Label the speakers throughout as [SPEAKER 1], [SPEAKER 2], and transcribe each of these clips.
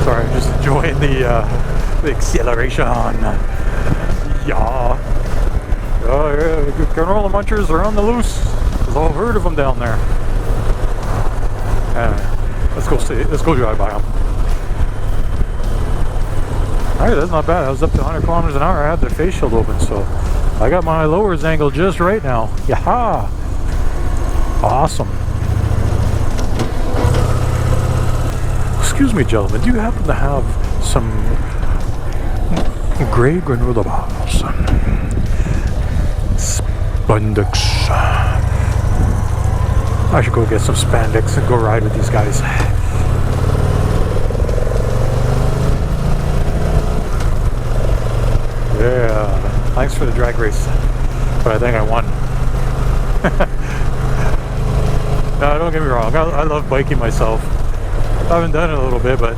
[SPEAKER 1] Sorry, I'm just enjoying the acceleration. Yeah. Oh yeah, canola munchers are on the loose. There's all herd of them down there. Let's go see. Let's go drive by them. Alright, that's not bad. I was up to 100 kilometers an hour. I had the face shield open, so I got my lowers angle just right now. Yaha! Awesome. Excuse me, gentlemen. Do you happen to have some gray granola bars? Spandex. I should go get some spandex and go ride with these guys. Yeah, thanks for the drag race, but I think I won. No, don't get me wrong, I love biking myself. I haven't done it a little bit, but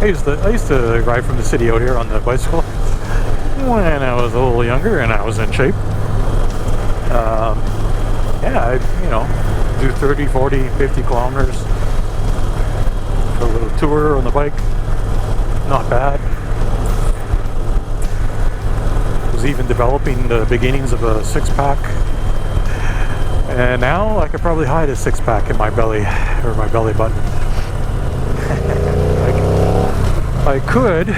[SPEAKER 1] I used to ride from the city out here on the bicycle when I was a little younger and I was in shape. Yeah, I do 30, 40, 50 kilometers for a little tour on the bike. Not bad. Was even developing the beginnings of a six-pack, and now I could probably hide a six-pack in my belly or my belly button. I could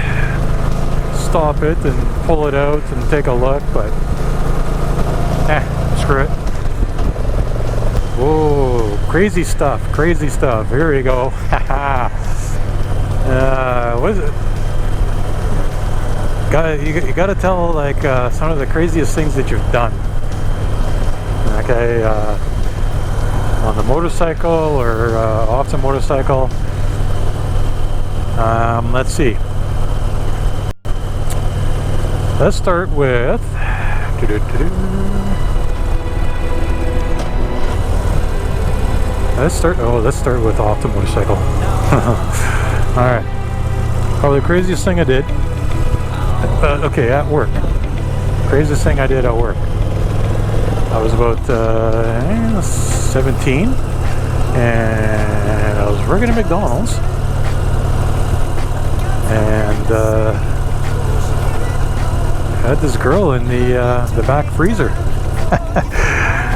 [SPEAKER 1] stop it and pull it out and take a look, but screw it. Whoa, crazy stuff, crazy stuff. Here we go. What is it? You gotta tell like some of the craziest things that you've done. Okay, on the motorcycle or off the motorcycle. Let's see. Let's start with. Let's start with off the motorcycle. All right. Probably the craziest thing I did. Okay, at work. Craziest thing I did at work. I was about 17, and I was working at McDonald's, and I had this girl in the back freezer.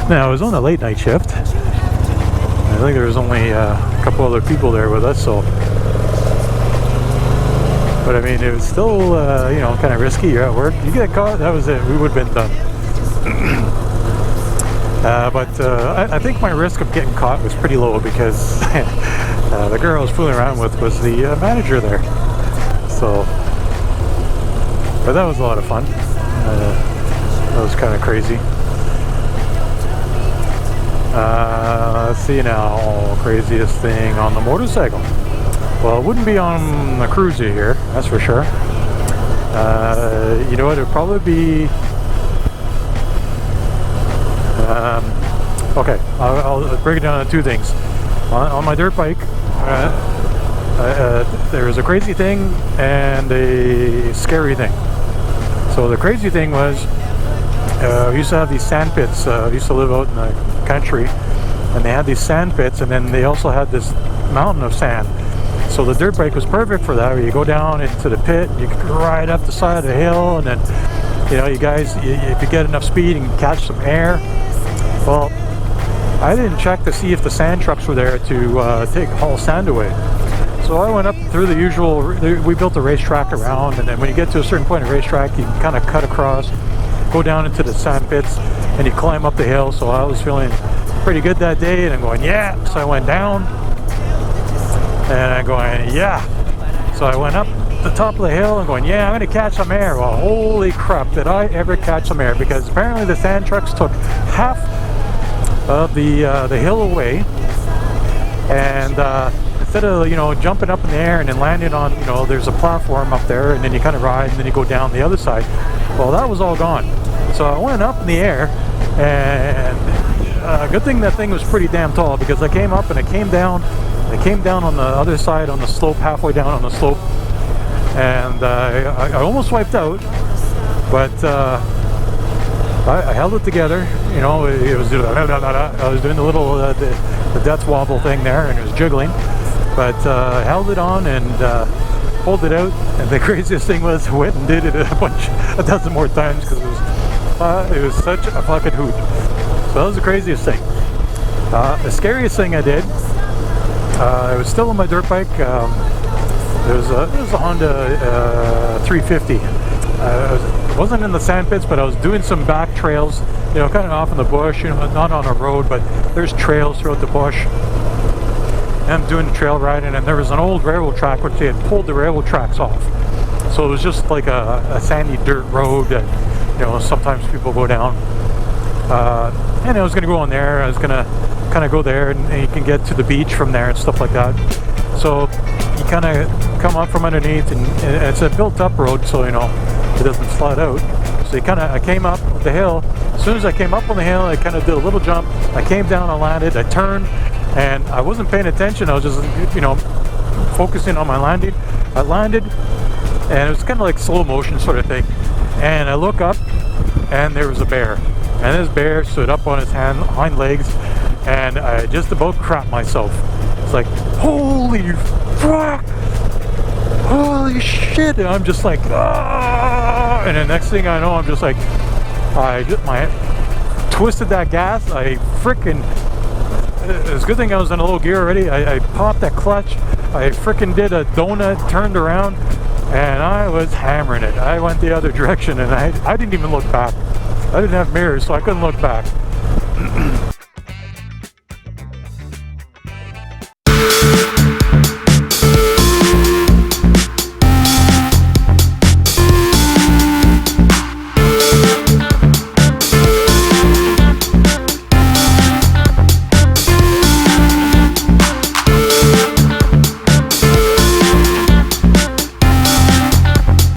[SPEAKER 1] Now I was on a late night shift. I think there was only a couple other people there with us, so. But I mean, it was still, kind of risky. You're at work, you get caught, that was it. We would have been done. But I think my risk of getting caught was pretty low because the girl I was fooling around with was the manager there. So, but that was a lot of fun. That was kind of crazy. Let's see now, craziest thing on the motorcycle. Well, it wouldn't be on the cruiser here, that's for sure. You know what, it'd probably be... okay, I'll break it down into two things. On my dirt bike, there was a crazy thing and a scary thing. So the crazy thing was, we used to have these sand pits. We used to live out in the country, and they had these sand pits, and then they also had this mountain of sand. So the dirt bike was perfect for that, where you go down into the pit, you can ride up the side of the hill, and then, you guys, if you get enough speed, you can catch some air. Well, I didn't check to see if the sand trucks were there to haul sand away. So I went up through the usual, we built a racetrack around, and then when you get to a certain point of racetrack, you can kind of cut across, go down into the sand pits, and you climb up the hill. So I was feeling pretty good that day, and I'm going, yeah. So I went down, and I'm going, yeah. So I went up the top of the hill and going, yeah, I'm going to catch some air. Well, holy crap, did I ever catch some air, because apparently the sand trucks took half of the hill away, and instead of jumping up in the air and then landing on there's a platform up there, and then you kind of ride and then you go down the other side. Well, that was all gone. So I went up in the air, and good thing that thing was pretty damn tall, because I came up and I came down on the other side on the slope, halfway down on the slope, and I almost wiped out. But I held it together, you know. It was I was doing the little the death wobble thing there, and it was jiggling. But I held it on and pulled it out. And the craziest thing was, I went and did it a dozen more times because it was such a fucking hoot. So that was the craziest thing. The scariest thing I did, I was still on my dirt bike. It was a Honda 350. I wasn't in the sand pits, but I was doing some back trails, you know, kind of off in the bush, you know, not on a road, but there's trails throughout the bush. And I'm doing trail riding, and there was an old railroad track which they had pulled the railroad tracks off. So it was just like a sandy dirt road that, you know, sometimes people go down. And I was going to go on there. I was going to kind of go there, and you can get to the beach from there and stuff like that. So you kind of come up from underneath, and it's a built-up road, so you know it doesn't slide out. So I came up the hill. As soon as I came up on the hill, I kind of did a little jump. I came down, I landed, I turned, and I wasn't paying attention. I was just, you know, focusing on my landing. I landed, and it was kind of like slow motion sort of thing. And I look up, and there was a bear. And this bear stood up on his hind legs, and I just about crapped myself. It's like, holy fuck! Holy shit! And I'm just like, ah! And the next thing I know, I'm just like, I twisted that gas. I freaking. It's a good thing I was in a low gear already. I popped that clutch. I freaking did a donut, turned around, and I was hammering it. I went the other direction, and I didn't even look back. I didn't have mirrors, so I couldn't look back.